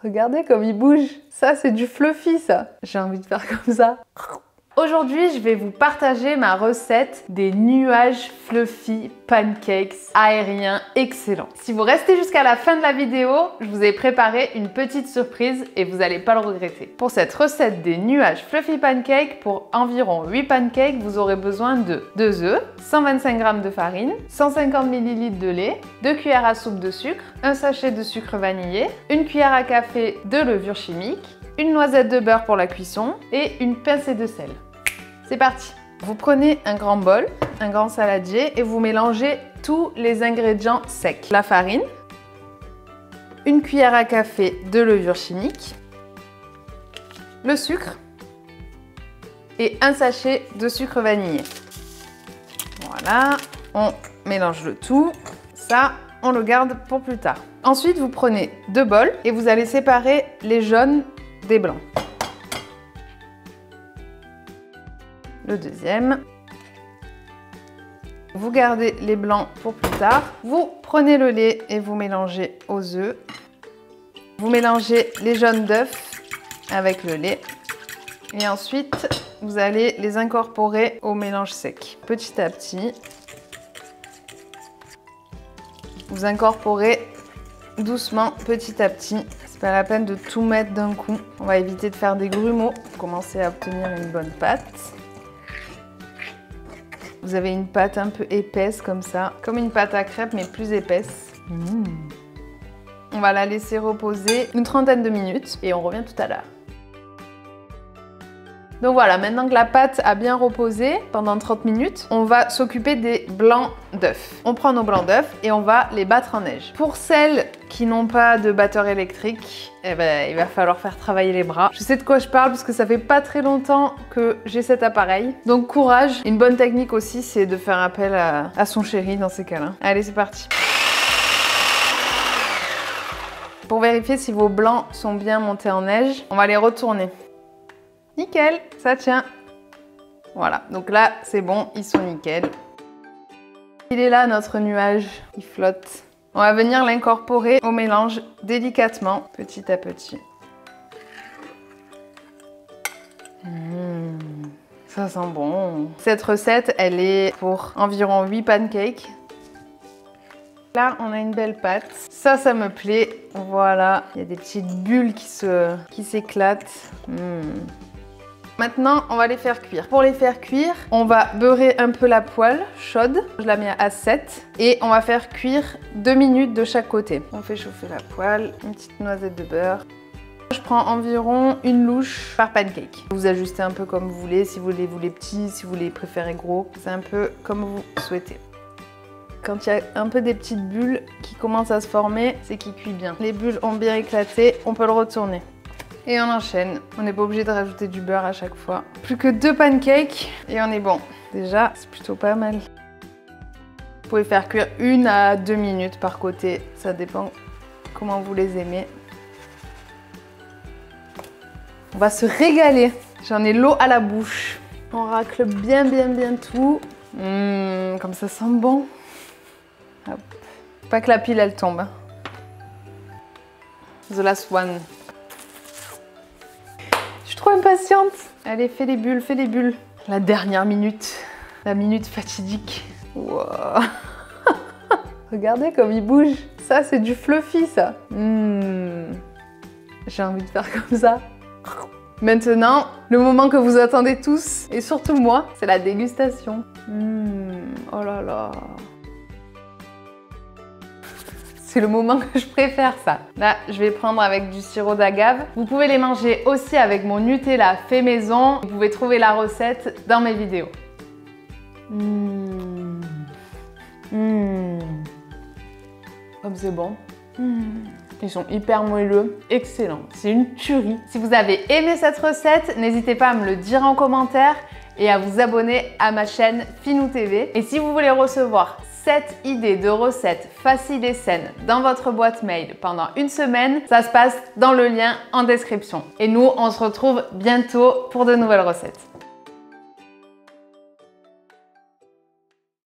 Regardez comme il bouge. Ça, c'est du fluffy, ça. J'ai envie de faire comme ça. Aujourd'hui, je vais vous partager ma recette des nuages fluffy pancakes aériens excellents. Si vous restez jusqu'à la fin de la vidéo, je vous ai préparé une petite surprise et vous n'allez pas le regretter. Pour cette recette des nuages fluffy pancakes, pour environ 8 pancakes, vous aurez besoin de 2 œufs, 125 g de farine, 150 ml de lait, 2 cuillères à soupe de sucre, un sachet de sucre vanillé, 1 cuillère à café de levure chimique, une noisette de beurre pour la cuisson et une pincée de sel. C'est parti! Vous prenez un grand bol, un grand saladier et vous mélangez tous les ingrédients secs. La farine, une cuillère à café de levure chimique, le sucre et un sachet de sucre vanillé. Voilà, on mélange le tout. Ça, on le garde pour plus tard. Ensuite, vous prenez 2 bols et vous allez séparer les jaunes des blancs. Le deuxième. Vous gardez les blancs pour plus tard. Vous prenez le lait et vous mélangez aux œufs. Vous mélangez les jaunes d'œufs avec le lait. Et ensuite, vous allez les incorporer au mélange sec. Petit à petit, vous incorporez doucement, petit à petit. C'est pas la peine de tout mettre d'un coup. On va éviter de faire des grumeaux pour commencer à obtenir une bonne pâte. Vous avez une pâte un peu épaisse comme ça, comme une pâte à crêpes mais plus épaisse. On va la laisser reposer une trentaine de minutes et on revient tout à l'heure. Donc voilà, maintenant que la pâte a bien reposé pendant 30 minutes, on va s'occuper des blancs d'œufs. On prend nos blancs d'œufs et on va les battre en neige. Pour celles qui n'ont pas de batteur électrique, eh ben, il va falloir faire travailler les bras. Je sais de quoi je parle parce que ça fait pas très longtemps que j'ai cet appareil. Donc courage. Une bonne technique aussi, c'est de faire appel à son chéri dans ces cas-là. Allez, c'est parti. Pour vérifier si vos blancs sont bien montés en neige, on va les retourner. Nickel, ça tient. Voilà, donc là, c'est bon, ils sont nickel. Il est là, notre nuage, il flotte. On va venir l'incorporer au mélange délicatement, petit à petit. Ça sent bon. Cette recette, elle est pour environ 8 pancakes. Là, on a une belle pâte. Ça me plaît. Voilà, il y a des petites bulles qui s'éclatent. Maintenant, on va les faire cuire. Pour les faire cuire, on va beurrer un peu la poêle chaude. Je la mets à 7 et on va faire cuire 2 minutes de chaque côté. On fait chauffer la poêle, une petite noisette de beurre. Je prends environ une louche par pancake. Vous ajustez un peu comme vous voulez, si vous les voulez petits, si vous les préférez gros. C'est un peu comme vous souhaitez. Quand il y a un peu des petites bulles qui commencent à se former, c'est qu'il cuit bien. Les bulles ont bien éclaté, on peut le retourner. Et on enchaîne. On n'est pas obligé de rajouter du beurre à chaque fois. Plus que 2 pancakes et on est bon. Déjà, c'est plutôt pas mal. Vous pouvez faire cuire 1 à 2 minutes par côté. Ça dépend comment vous les aimez. On va se régaler. J'en ai l'eau à la bouche. On racle bien tout. Comme ça sent bon. Hop. Pas que la pile elle tombe. The last one. Je suis trop impatiente. Allez, fais les bulles, fais les bulles. La dernière minute. La minute fatidique. Wow. Regardez comme il bouge. Ça, c'est du fluffy, ça. J'ai envie de faire comme ça. Maintenant, le moment que vous attendez tous, et surtout moi, c'est la dégustation. Oh là là. C'est le moment que je préfère, ça. Là, je vais prendre avec du sirop d'agave. Vous pouvez les manger aussi avec mon Nutella fait maison. Vous pouvez trouver la recette dans mes vidéos. Comme c'est bon. Ils sont hyper moelleux, excellent. C'est une tuerie. Si vous avez aimé cette recette, n'hésitez pas à me le dire en commentaire et à vous abonner à ma chaîne Finou TV. Et si vous voulez recevoir 7 idées de recettes faciles et saines dans votre boîte mail pendant une semaine, ça se passe dans le lien en description. Et nous, on se retrouve bientôt pour de nouvelles recettes.